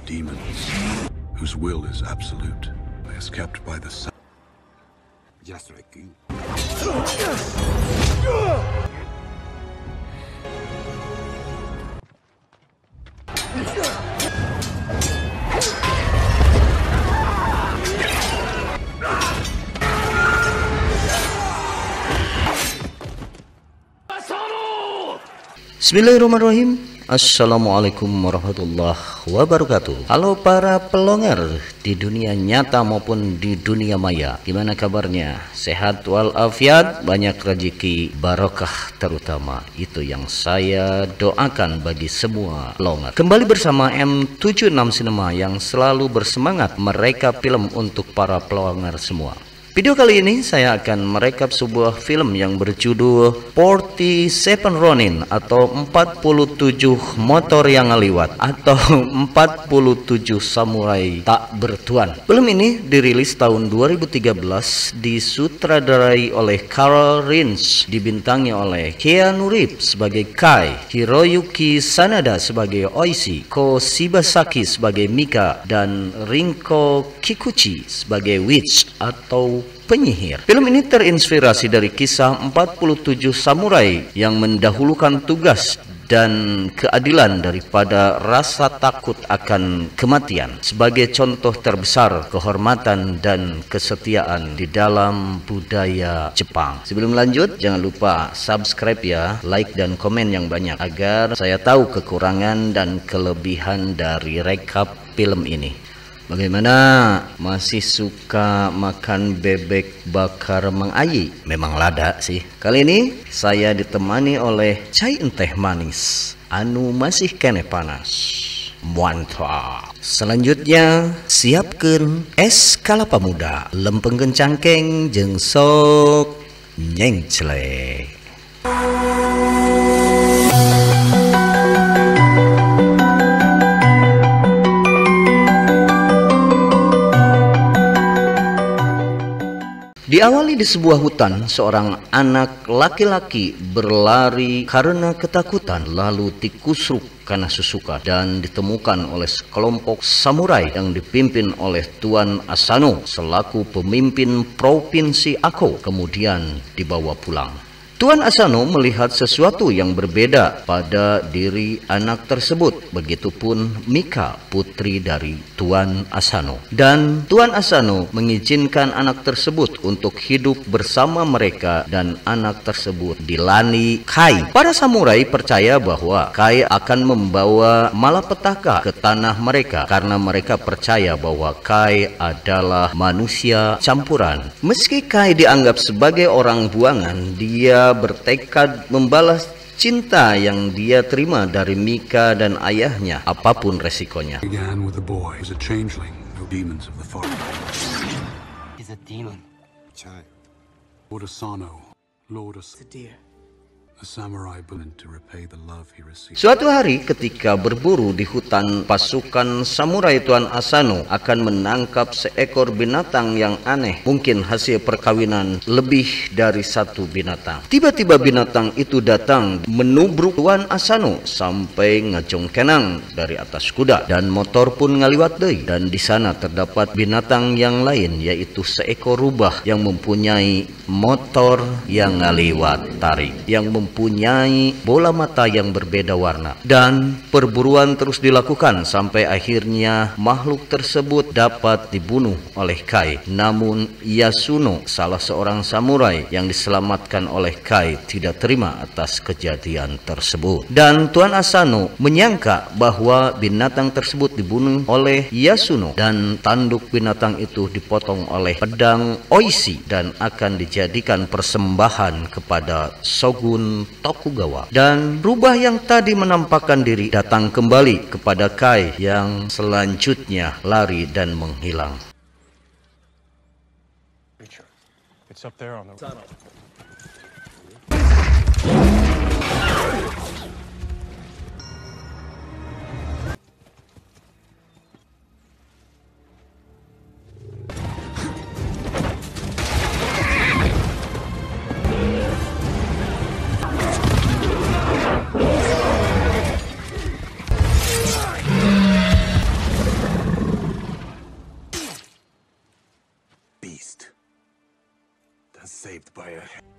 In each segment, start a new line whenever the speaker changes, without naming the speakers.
demons, whose will is absolute, is kept by the sun.
Just like you.
Bismillahirrahmanirrahim. Assalamualaikum warahmatullahi wabarakatuh. Halo para pelonger di dunia nyata maupun di dunia maya. Gimana kabarnya? Sehat walafiat, banyak rezeki, barokah terutama. Itu yang saya doakan bagi semua pelonger. Kembali bersama M76 Cinema yang selalu bersemangat merekap film untuk para pelonger semua. Video kali ini saya akan merekap sebuah film yang berjudul 47 Ronin atau 47 motor yang ngeliwat atau 47 samurai tak bertuan. Film ini dirilis tahun 2013, disutradarai oleh Carl Reins, dibintangi oleh Keanu Reeves sebagai Kai, Hiroyuki Sanada sebagai Oishi, Ko Shibasaki sebagai Mika, dan Rinko Kikuchi sebagai Witch atau penyihir. Film ini terinspirasi dari kisah 47 samurai yang mendahulukan tugas dan keadilan daripada rasa takut akan kematian sebagai contoh terbesar kehormatan dan kesetiaan di dalam budaya Jepang. Sebelum lanjut, jangan lupa subscribe ya, like dan komen yang banyak agar saya tahu kekurangan dan kelebihan dari rekap film ini. Bagaimana? Masih suka makan bebek bakar Mang Ayi? Memang lada sih. Kali ini saya ditemani oleh cai teh manis anu masih kene panas. Mantap. Selanjutnya siapkan es kalapa muda, lempengkeun cangkeng jeung sok nyengcle. Diawali di sebuah hutan, seorang anak laki-laki berlari karena ketakutan lalu tikusruk karena susuka dan ditemukan oleh sekelompok samurai yang dipimpin oleh Tuan Asano selaku pemimpin provinsi Ako, kemudian dibawa pulang. Tuan Asano melihat sesuatu yang berbeda pada diri anak tersebut. Begitupun Mika, putri dari Tuan Asano. Dan Tuan Asano mengizinkan anak tersebut untuk hidup bersama mereka dan anak tersebut dilani Kai. Para samurai percaya bahwa Kai akan membawa malapetaka ke tanah mereka karena mereka percaya bahwa Kai adalah manusia campuran. Meski Kai dianggap sebagai orang buangan, dia bertekad membalas cinta yang dia terima dari Mika dan ayahnya, apapun resikonya.
Began with a boy, who was a changeling, no demons of the forest.
He's a demon. Child.
Lord Asano, Lord
It's a deer.
a samurai born to repay the love he received.
Suatu hari ketika berburu di hutan, pasukan samurai Tuan Asano akan menangkap seekor binatang yang aneh, mungkin hasil perkawinan lebih dari satu binatang. Tiba-tiba binatang itu datang menubruk Tuan Asano sampai ngajongkenang dari atas kuda, dan motor pun ngaliwat deui. Dan di sana terdapat binatang yang lain, yaitu seekor rubah yang mempunyai motor yang ngaliwat tarik, yang mempunyai bola mata yang berbeda warna. Dan perburuan terus dilakukan sampai akhirnya makhluk tersebut dapat dibunuh oleh Kai. Namun Yasuno, salah seorang samurai yang diselamatkan oleh Kai, tidak terima atas kejadian tersebut. Dan Tuan Asano menyangka bahwa binatang tersebut dibunuh oleh Yasuno dan tanduk binatang itu dipotong oleh pedang Oishi dan akan dijadikan persembahan kepada Shogun Tokugawa. Dan rubah yang tadi menampakkan diri datang kembali kepada Kai yang selanjutnya lari dan menghilang.
It's up there on the tunnel.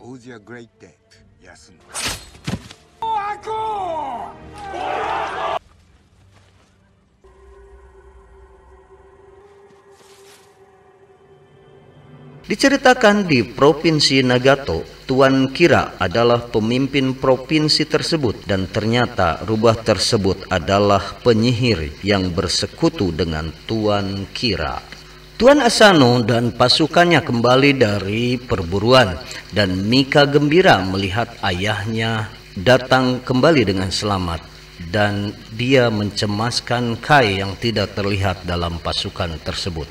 owes you a great debt, Yasuno.
Diceritakan di Provinsi Nagato, Tuan Kira adalah pemimpin provinsi tersebut dan ternyata rubah tersebut adalah penyihir yang bersekutu dengan Tuan Kira. Tuan Asano dan pasukannya kembali dari perburuan dan Mika gembira melihat ayahnya datang kembali dengan selamat dan dia mencemaskan Kai yang tidak terlihat dalam pasukan tersebut.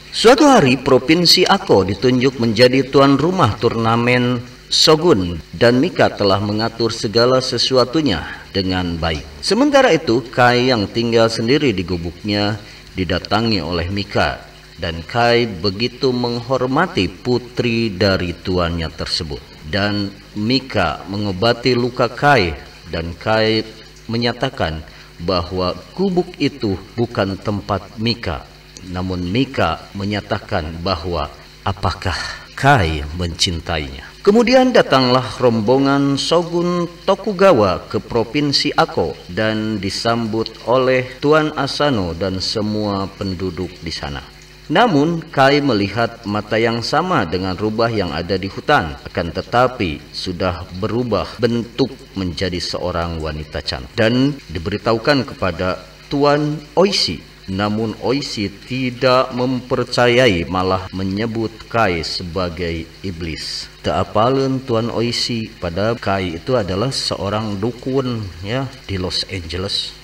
Suatu hari Provinsi Ako ditunjuk menjadi tuan rumah turnamen Shogun dan Mika telah mengatur segala sesuatunya dengan baik. Sementara itu Kai yang tinggal sendiri di gubuknya didatangi oleh Mika dan Kai begitu menghormati putri dari tuannya tersebut. Dan Mika mengobati luka Kai dan Kai menyatakan bahwa gubuk itu bukan tempat Mika. Namun Mika menyatakan bahwa apakah Kai mencintainya. Kemudian datanglah rombongan Shogun Tokugawa ke Provinsi Ako dan disambut oleh Tuan Asano dan semua penduduk di sana. Namun Kai melihat mata yang sama dengan rubah yang ada di hutan, akan tetapi sudah berubah bentuk menjadi seorang wanita cantik dan diberitahukan kepada Tuan Oishi. Namun Oishi tidak mempercayai, malah menyebut Kai sebagai iblis. Teapaleun Tuan Oishi pada Kai itu adalah seorang dukun ya di Los Angeles.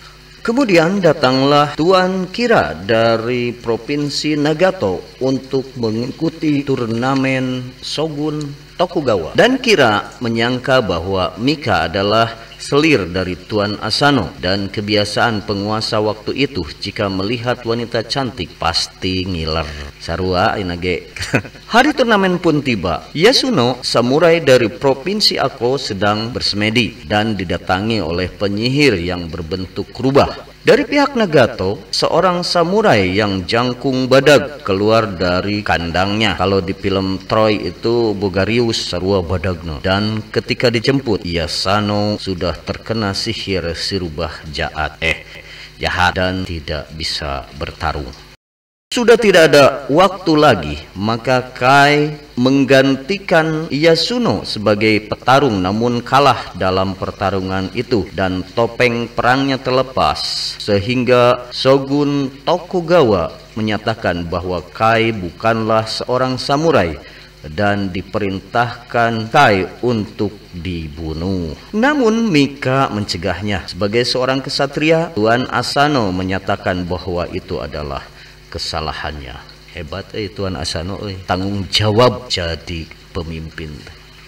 Kemudian datanglah Tuan Kira dari Provinsi Nagato untuk mengikuti turnamen Shogun Tokugawa. Dan Kira menyangka bahwa Mika adalah selir dari Tuan Asano dan kebiasaan penguasa waktu itu jika melihat wanita cantik pasti ngiler. Sarua inage. Hari turnamen pun tiba. Yasuno, samurai dari Provinsi Ako, sedang bersemedi dan didatangi oleh penyihir yang berbentuk rubah. Dari pihak Nagato, seorang samurai yang jangkung badag keluar dari kandangnya. Kalau di film Troy itu Bogarius sarua badagno. Dan ketika dijemput, Yasuno sudah terkena sihir si rubah jahat dan tidak bisa bertarung. Sudah tidak ada waktu lagi, maka Kai menggantikan Yasuno sebagai petarung namun kalah dalam pertarungan itu dan topeng perangnya terlepas sehingga Shogun Tokugawa menyatakan bahwa Kai bukanlah seorang samurai dan diperintahkan Kai untuk dibunuh. Namun Mika mencegahnya. Sebagai seorang kesatria, Tuan Asano menyatakan bahwa itu adalah kesalahannya. Hebat Tuan Asano, tanggung jawab jadi pemimpin.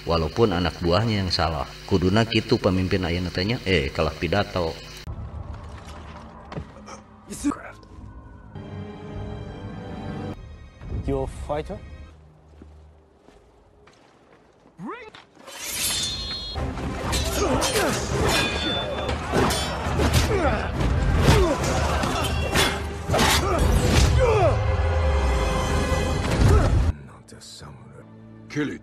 Walaupun anak buahnya yang salah. Kuduna kitu pemimpin ayeuna teh nya kalah pidato.
You a fighter?
Kill it.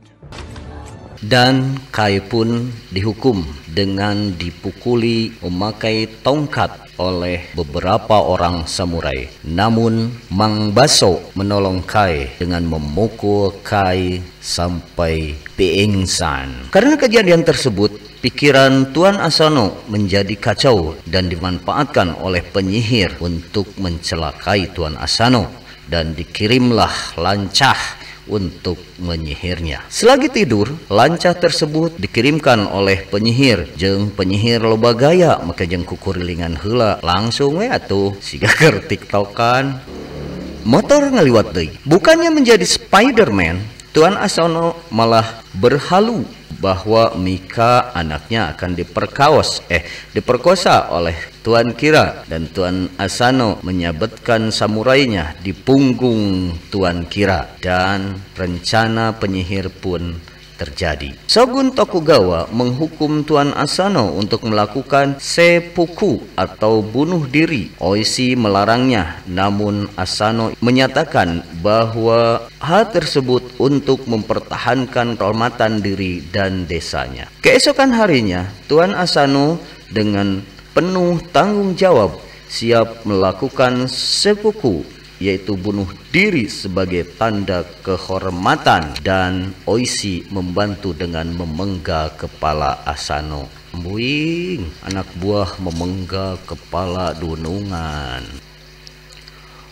Dan Kai pun dihukum dengan dipukuli memakai tongkat oleh beberapa orang samurai. Namun Mang Baso menolong Kai dengan memukul Kai sampai pingsan. Karena kejadian tersebut, pikiran Tuan Asano menjadi kacau dan dimanfaatkan oleh penyihir untuk mencelakai Tuan Asano dan dikirimlah lancah untuk menyihirnya. Selagi tidur, lancah tersebut dikirimkan oleh penyihir. Jeung penyihir loba gaya, maka jeung kukurilingan heula langsung we atuh siga keur tiktokan. Motor ngaliwat deui. Bukannya menjadi Spider-Man, Tuan Asano malah berhalu bahwa Mika anaknya akan diperkosa oleh Tuan Kira dan Tuan Asano menyabetkan samurainya di punggung Tuan Kira dan rencana penyihir pun terjadi. Shogun Tokugawa menghukum Tuan Asano untuk melakukan seppuku atau bunuh diri. Oishi melarangnya, namun Asano menyatakan bahwa hal tersebut untuk mempertahankan kehormatan diri dan desanya. Keesokan harinya, Tuan Asano dengan penuh tanggung jawab siap melakukan seppuku, yaitu bunuh diri sebagai tanda kehormatan, dan Oishi membantu dengan memenggal kepala Asano. Buing, anak buah memenggal kepala dunungan.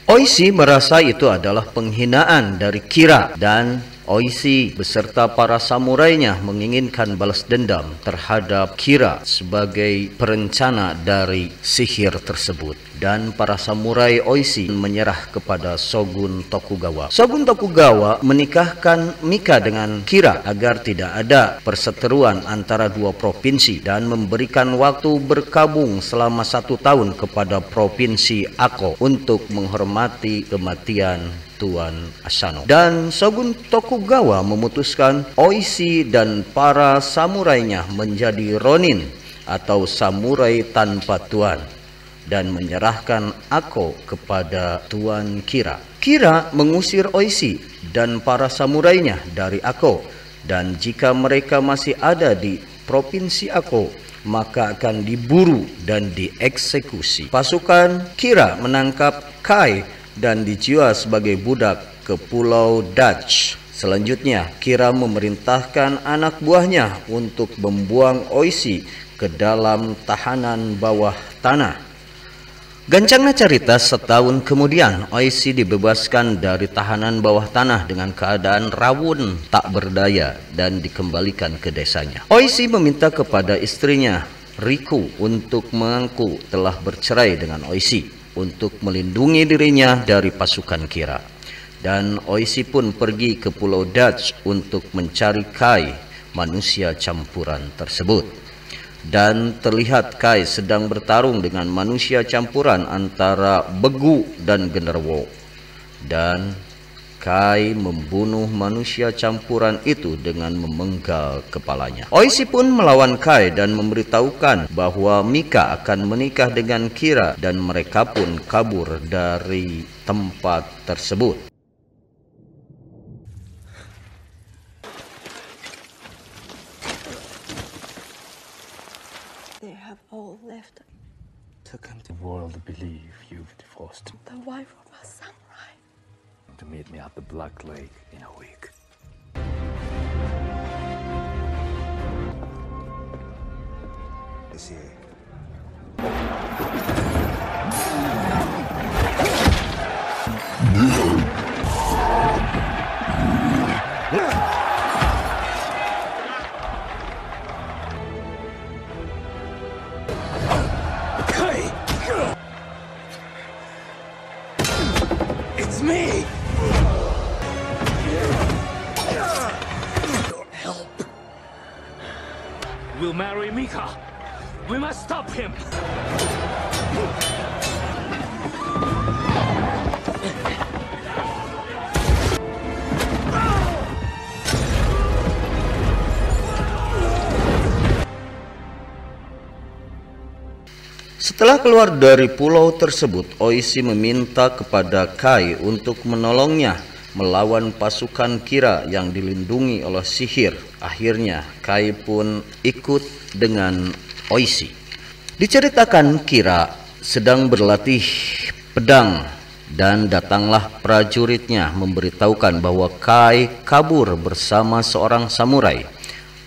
Oishi merasa itu adalah penghinaan dari Kira, dan Oishi beserta para samurainya menginginkan balas dendam terhadap Kira sebagai perencana dari sihir tersebut. Dan para samurai Oishi menyerah kepada Shogun Tokugawa. Shogun Tokugawa menikahkan Mika dengan Kira agar tidak ada perseteruan antara dua provinsi, dan memberikan waktu berkabung selama 1 tahun kepada provinsi Ako untuk menghormati kematian Tuan Asano. Dan Shogun Tokugawa memutuskan Oishi dan para samurainya menjadi ronin atau samurai tanpa tuan, dan menyerahkan Ako kepada Tuan Kira. Kira mengusir Oishi dan para samurainya dari Ako, dan jika mereka masih ada di provinsi Ako, maka akan diburu dan dieksekusi. Pasukan Kira menangkap Kai dan dijual sebagai budak ke Pulau Dutch. Selanjutnya, Kira memerintahkan anak buahnya untuk membuang Oishi ke dalam tahanan bawah tanah. Gancangnya cerita, setahun kemudian Oishi dibebaskan dari tahanan bawah tanah dengan keadaan rawun tak berdaya dan dikembalikan ke desanya. Oishi meminta kepada istrinya Riku untuk mengaku telah bercerai dengan Oishi untuk melindungi dirinya dari pasukan Kira. Dan Oishi pun pergi ke Pulau Dutch untuk mencari Kai, manusia campuran tersebut. Dan terlihat Kai sedang bertarung dengan manusia campuran antara Begu dan Genderuwo. Dan Kai membunuh manusia campuran itu dengan memenggal kepalanya. Oishi pun melawan Kai dan memberitahukan bahwa Mika akan menikah dengan Kira, dan mereka pun kabur dari tempat tersebut.
They have all left.
Took him to the world to believe you've divorced him.
The wife of a samurai.
To meet me at the Black Lake in a week.
Sí.
It's me!
Help!
We'll marry Mika. We must stop him.
Setelah keluar dari pulau tersebut, Oishi meminta kepada Kai untuk menolongnya melawan pasukan Kira yang dilindungi oleh sihir. Akhirnya Kai pun ikut dengan Oishi. Diceritakan Kira sedang berlatih pedang, dan datanglah prajuritnya memberitahukan bahwa Kai kabur bersama seorang samurai,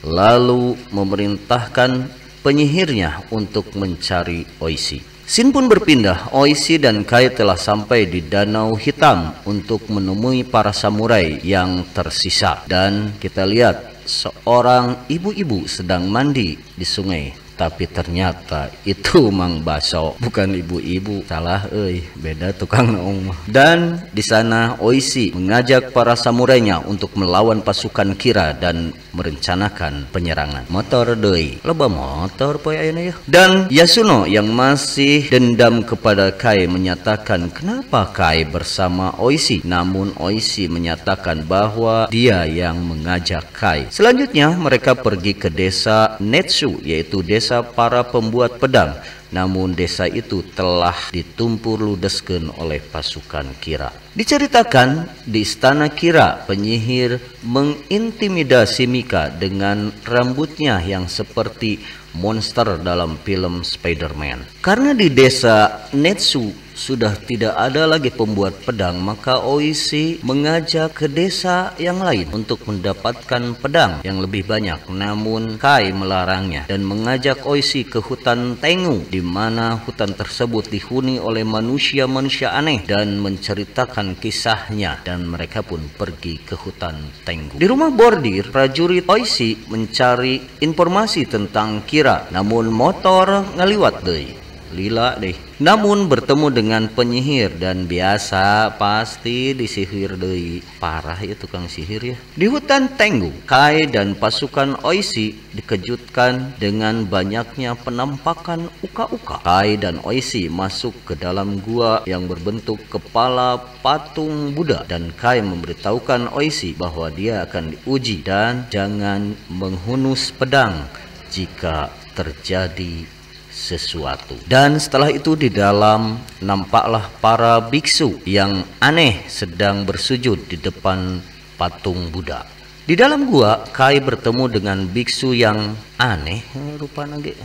lalu memerintahkan penyihirnya untuk mencari Oishi. Scene pun berpindah. Oishi dan Kai telah sampai di Danau Hitam untuk menemui para samurai yang tersisa. Dan kita lihat seorang ibu-ibu sedang mandi di sungai Tapi ternyata itu Mang Baso, bukan ibu-ibu. Salah beda tukang naong. Dan di sana Oishi mengajak para samurainya untuk melawan pasukan Kira dan merencanakan penyerangan. Motor deui, loba motor poe ayeuna ya. Dan Yasuno yang masih dendam kepada Kai menyatakan kenapa Kai bersama Oishi, namun Oishi menyatakan bahwa dia yang mengajak Kai. Selanjutnya mereka pergi ke desa Netsu, yaitu desa para pembuat pedang. Namun desa itu telah ditumpur ludeskeun oleh pasukan Kira. Diceritakan di istana Kira, penyihir mengintimidasi Mika dengan rambutnya yang seperti monster dalam film Spider-Man. Karena di desa Netsu sudah tidak ada lagi pembuat pedang, maka Oishi mengajak ke desa yang lain untuk mendapatkan pedang yang lebih banyak. Namun Kai melarangnya dan mengajak Oishi ke hutan Tengu, di mana hutan tersebut dihuni oleh manusia-manusia aneh, dan menceritakan kisahnya, dan mereka pun pergi ke hutan Tengu. Di rumah bordir, prajurit Oishi mencari informasi tentang Kira, namun motor ngaliwat deui. Lila deh. Namun bertemu dengan penyihir, dan biasa pasti disihir deui. Parah ya tukang sihir ya. Di hutan Tengu, Kai dan pasukan Oishi dikejutkan dengan banyaknya penampakan uka-uka. Kai dan Oishi masuk ke dalam gua yang berbentuk kepala patung Buddha, dan Kai memberitahukan Oishi bahwa dia akan diuji dan jangan menghunus pedang jika terjadi sesuatu. Dan setelah itu di dalam nampaklah para biksu yang aneh sedang bersujud di depan patung Buddha. Di dalam gua, Kai bertemu dengan biksu yang aneh, rupana ge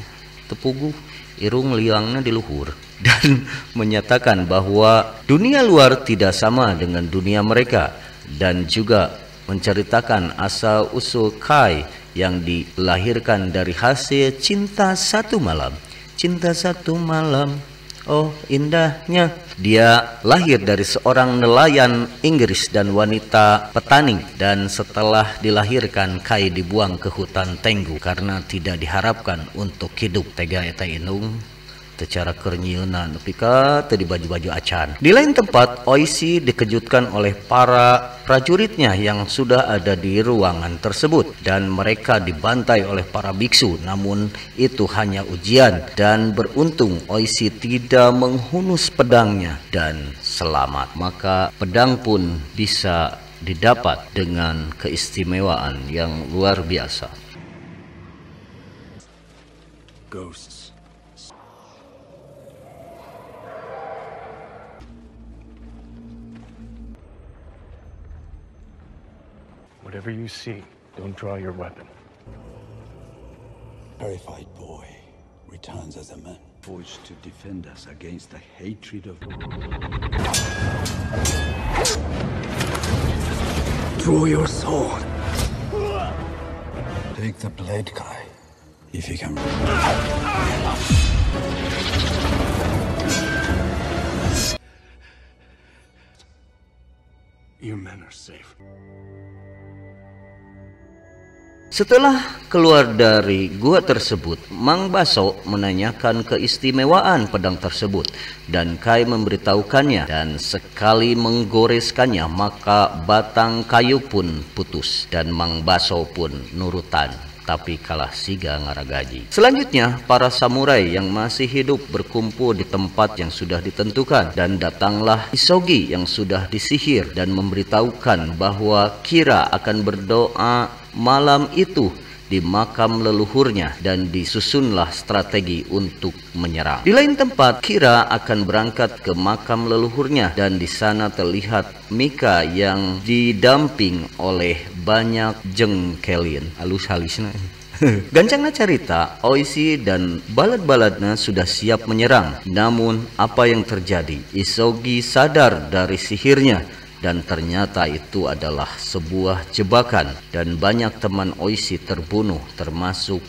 tepuguh, irung liangna di luhur, dan menyatakan bahwa dunia luar tidak sama dengan dunia mereka, dan juga menceritakan asal usul Kai yang dilahirkan dari hasil cinta satu malam. Cinta satu malam, oh indahnya. Dia lahir dari seorang nelayan Inggris dan wanita petani, dan setelah dilahirkan Kai dibuang ke hutan Tengu karena tidak diharapkan untuk hidup. Tega eta indung secara kernyeunan pika teu di baju-baju acan. Di lain tempat, Oishi dikejutkan oleh para prajuritnya yang sudah ada di ruangan tersebut, dan mereka dibantai oleh para biksu. Namun itu hanya ujian, dan beruntung Oishi tidak menghunus pedangnya dan selamat. Maka pedang pun bisa didapat dengan keistimewaan yang luar biasa.
Ghosts.
Whatever you see, don't draw your weapon.
Terrified boy returns as a man, forged to defend us against the hatred of... Draw your sword. Take the blade, Kai, if you can.
Your men are safe.
Setelah keluar dari gua tersebut, Mang Baso menanyakan keistimewaan pedang tersebut, dan Kai memberitahukannya, dan sekali menggoreskannya maka batang kayu pun putus, dan Mang Baso pun nurutan, tapi kalah siga ngaragaji. Selanjutnya para samurai yang masih hidup berkumpul di tempat yang sudah ditentukan, dan datanglah Isogi yang sudah disihir dan memberitahukan bahwa Kira akan berdoa malam itu di makam leluhurnya, dan disusunlah strategi untuk menyerang. Di lain tempat, Kira akan berangkat ke makam leluhurnya, dan di sana terlihat Mika yang didamping oleh banyak jengkelin halus-halusna. Gancangna cerita, Oishi dan balad-baladna sudah siap menyerang. Namun apa yang terjadi? Isogi sadar dari sihirnya, dan ternyata itu adalah sebuah jebakan, dan banyak teman Oishi terbunuh, termasuk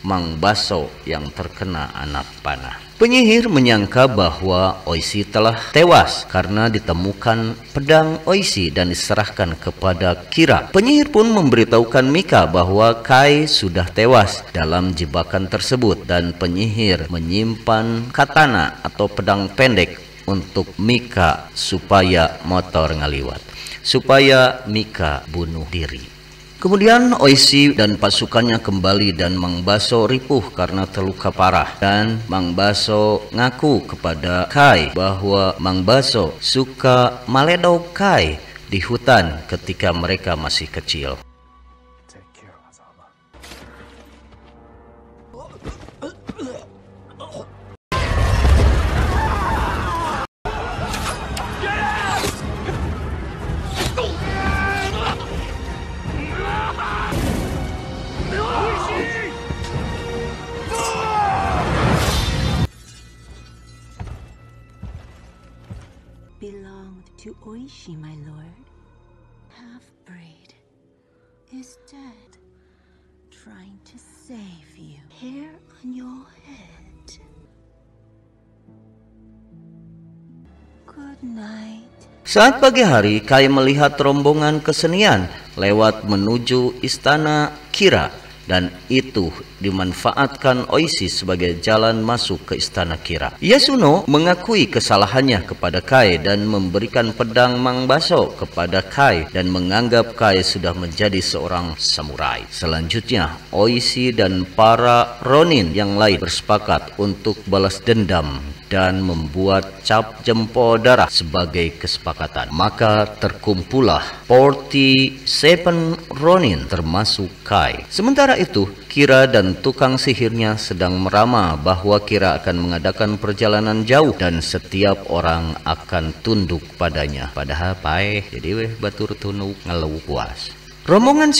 Mang Baso yang terkena anak panah. Penyihir menyangka bahwa Oishi telah tewas karena ditemukan pedang Oishi dan diserahkan kepada Kira. Penyihir pun memberitahukan Mika bahwa Kai sudah tewas dalam jebakan tersebut dan penyihir menyimpan katana atau pedang pendek untuk Mika supaya motor ngaliwat, supaya Mika bunuh diri. Kemudian Oishi dan pasukannya kembali dan Mang Baso ripuh karena terluka parah, dan Mang Baso ngaku kepada Kai bahwa Mang Baso suka maledau Kai di hutan ketika mereka masih kecil.
Take care, Azama.
Belonged to Oishi, my lord. Half-breed is dead, trying to save you. Hair on your head. Good night.
Saat pagi hari, Kai melihat rombongan kesenian lewat menuju istana Kira, dan itu dimanfaatkan Oishi sebagai jalan masuk ke istana Kira. Yasuno mengakui kesalahannya kepada Kai dan memberikan pedang Mang Baso kepada Kai dan menganggap Kai sudah menjadi seorang samurai. Selanjutnya, Oishi dan para Ronin yang lain bersepakat untuk balas dendam dan membuat cap jempol darah sebagai kesepakatan. Maka terkumpullah 47 Ronin termasuk Kai. Sementara itu, Kira dan tukang sihirnya sedang meramal bahwa Kira akan mengadakan perjalanan jauh dan setiap orang akan tunduk padanya. Padahal paeh jadi weh batur tunduk ngeluh puas. Rombongan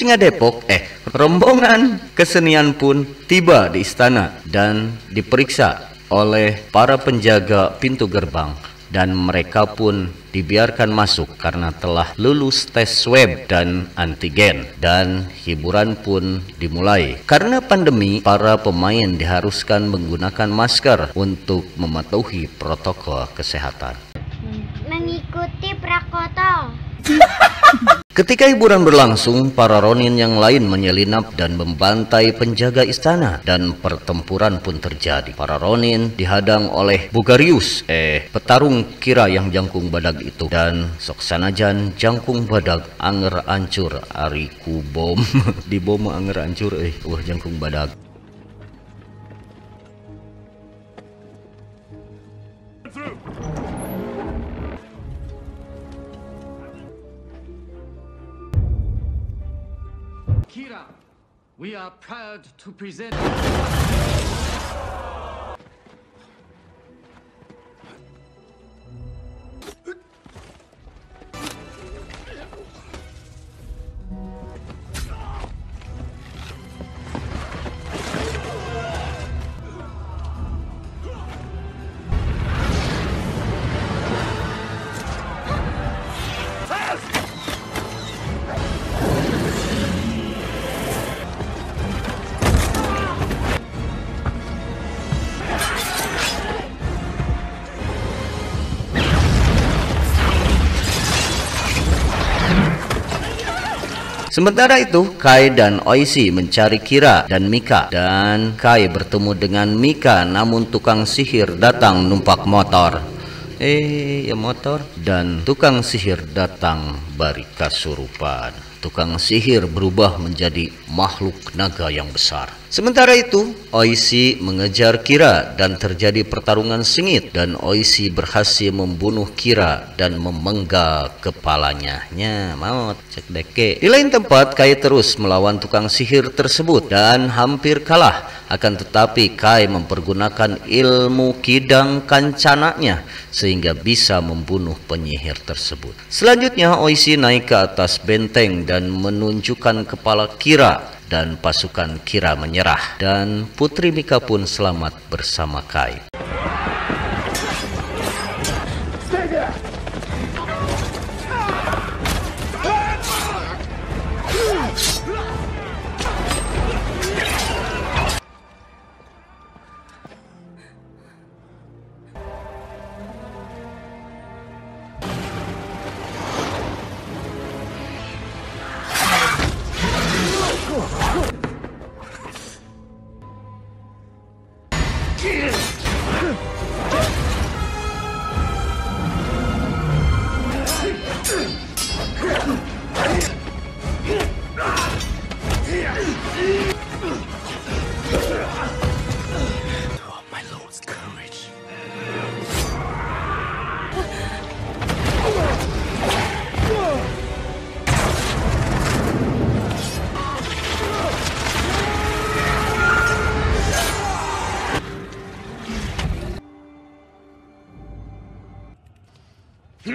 rombongan kesenian pun tiba di istana dan diperiksa oleh para penjaga pintu gerbang, dan mereka pun dibiarkan masuk karena telah lulus tes swab dan antigen, dan hiburan pun dimulai. Karena pandemi, para pemain diharuskan menggunakan masker untuk mematuhi protokol kesehatan.
Mengikuti protokol.
Ketika hiburan berlangsung, para Ronin yang lain menyelinap dan membantai penjaga istana, dan pertempuran pun terjadi. Para Ronin dihadang oleh Bugarius, petarung Kira yang jangkung badag itu, dan sok sanajan jangkung badag anger ancur ari ku bom di bom anger ancur jangkung badag.
Kira, we are proud to present.
Sementara itu, Kai dan Oishi mencari Kira dan Mika, dan Kai bertemu dengan Mika, namun tukang sihir datang numpak motor. Motor, dan tukang sihir datang bari kasurupan. Tukang sihir berubah menjadi makhluk naga yang besar. Sementara itu, Oishi mengejar Kira dan terjadi pertarungan sengit, dan Oishi berhasil membunuh Kira dan memenggal kepalanya. Maut cek deke. Di lain tempat, Kai terus melawan tukang sihir tersebut dan hampir kalah. Akan tetapi Kai mempergunakan ilmu kidang kancananya sehingga bisa membunuh penyihir tersebut. Selanjutnya, Oishi naik ke atas benteng dan menunjukkan kepala Kira, dan pasukan Kira menyerah, dan Putri Mika pun selamat bersama Kai. Di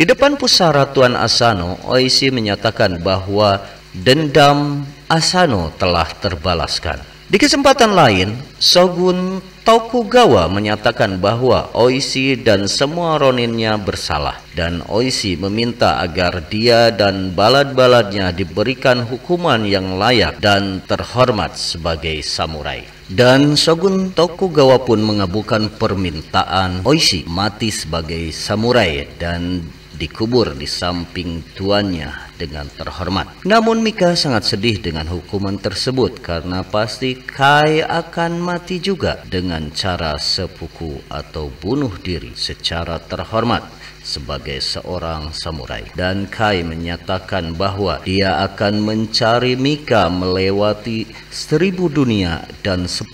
depan pusara Tuan Asano, Oishi menyatakan bahwa dendam Asano telah terbalaskan. Di kesempatan lain, Shogun Tokugawa menyatakan bahwa Oishi dan semua roninnya bersalah, dan Oishi meminta agar dia dan balad-baladnya diberikan hukuman yang layak dan terhormat sebagai samurai. Dan Shogun Tokugawa pun mengabulkan permintaan Oishi mati sebagai samurai dan dikubur di samping tuannya dengan terhormat. Namun Mika sangat sedih dengan hukuman tersebut karena pasti Kai akan mati juga dengan cara seppuku atau bunuh diri secara terhormat sebagai seorang samurai. Dan Kai menyatakan bahwa dia akan mencari Mika melewati 1000 dunia dan 10.000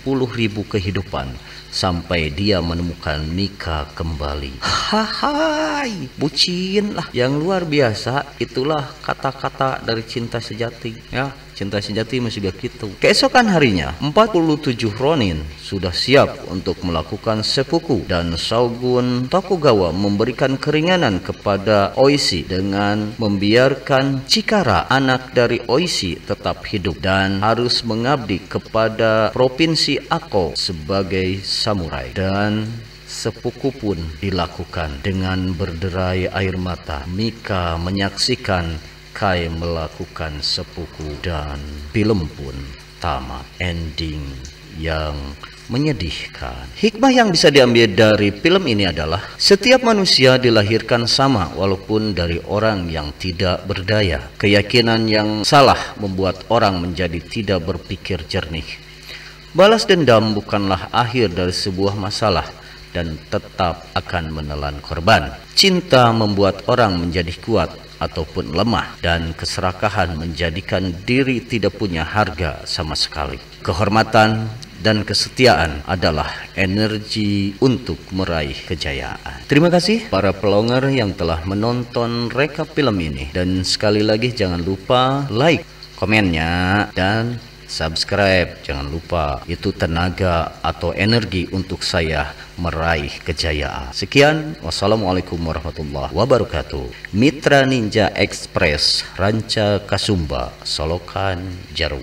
kehidupan sampai dia menemukan Mika kembali. Hai, bucin lah yang luar biasa. Itulah kata-kata dari cinta sejati ya. Cinta sejati masih gak gitu. Keesokan harinya 47 ronin sudah siap untuk melakukan seppuku, dan Shogun Tokugawa memberikan keringanan kepada Oishi dengan membiarkan Chikara, anak dari Oishi, tetap hidup dan harus mengabdi kepada provinsi Ako sebagai samurai. Dan seppuku pun dilakukan. Dengan berderai air mata, Mika menyaksikan Kai melakukan seppuku dan film pun tamat. Ending yang menyedihkan. Hikmah yang bisa diambil dari film ini adalah setiap manusia dilahirkan sama walaupun dari orang yang tidak berdaya. Keyakinan yang salah membuat orang menjadi tidak berpikir jernih. Balas dendam bukanlah akhir dari sebuah masalah dan tetap akan menelan korban. Cinta membuat orang menjadi kuat ataupun lemah, dan keserakahan menjadikan diri tidak punya harga sama sekali. Kehormatan dan kesetiaan adalah energi untuk meraih kejayaan. Terima kasih para pelonggar yang telah menonton rekap film ini, dan sekali lagi jangan lupa like komennya dan subscribe. Jangan lupa, itu tenaga atau energi untuk saya meraih kejayaan. Sekian, wassalamualaikum warahmatullahi wabarakatuh. Mitra Ninja Express, Ranca Kasumba, Solokan, Jaru.